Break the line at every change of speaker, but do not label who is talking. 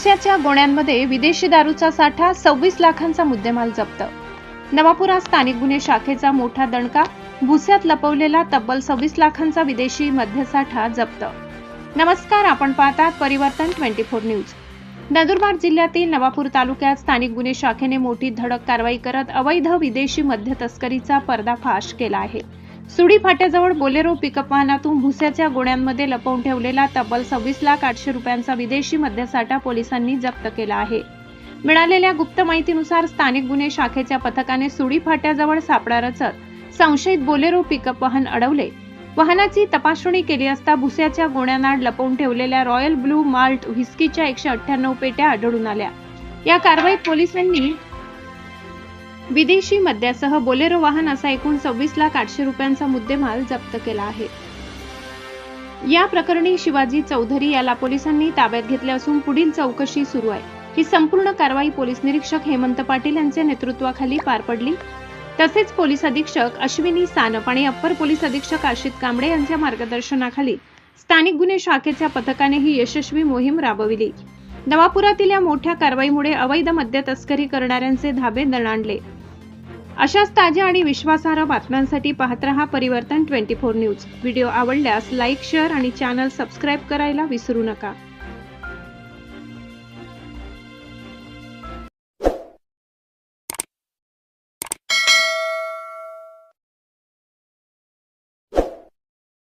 भुस्याच्या गोण्यांमध्ये विदेशी दारूचा साठा, 26 लाखांचा मुद्देमाल जप्त। नवापुरात स्थानिक गुन्हे शाखेचा मोठा दणका, भुस्यात लपवलेला तब्बल 26 लाखांचा विदेशी मद्यसाठा जप्त। नमस्कार, आपण पाहतात परिवर्तन 24 न्यूज। नंदुरबार जिल्ह्यातील नवापूर तालुक्यात स्थानिक गुन्हे शाखेने मोठी धडक कारवाई करत अवैध विदेशी मद्य तस्करीचा पर्दाफाश केला आहे। सुडी फाट्याजवळ बोलेरो पिकअप वाहनातून भुस्याच्या गोण्यांमध्ये लपवून ठेवलेला तब्बल 26,800,000 रुपयांचा विदेशी मद्यसाठा पोलिसांनी जप्त केला आहे। मिळालेल्या गुप्त माहितीनुसार स्थानिक गुन्हे शाखेच्या पथकाने सुडी फाट्याजवळ सापळा रचत संशयित बोलेरो पिकअप वाहन अडवले। वाहनाची तपासणी केली असता भुस्याच्या गोण्यांआड लपवून ठेवलेल्या रॉयल ब्लू माल्ट व्हिस्कीच्या 198 पेट्या आढळून आल्या। या कारवाईत पोलिसांनी विदेशी मद्यासह बोलेरो वाहन असा एकूण 26,800,000 रुपयांचा मुद्देमाल जप्त केला आहे। या प्रकरणी शिवाजी चौधरी याला पोलिसांनी ताब्यात घेतले असून पुढील चौकशी सुरू आहे। ही संपूर्ण कारवाई पोलीस निरीक्षक हेमंत पाटील यांच्या नेतृत्वाखाली पार पडली। तसेच पोलीस अधीक्षक अश्विनी सानप आणि अप्पर पोलीस अधीक्षक आशित कांबळे यांच्या मार्गदर्शनाखाली स्थानिक गुन्हे शाखेच्या पथकाने ही यशस्वी मोहीम राबविली। नवापुरातील या मोठ्या कारवाईमुळे अवैध मद्य तस्करी करणाऱ्यांचे धाबे दणाणले। अशाच ताज्या आणि विश्वासार्ह बातम्यांसाठी पाहत रहा परिवर्तन 24 न्यूज। व्हिडिओ आवडल्यास लाईक, शेअर आणि चॅनल सबस्क्राइब करायला विसरू नका।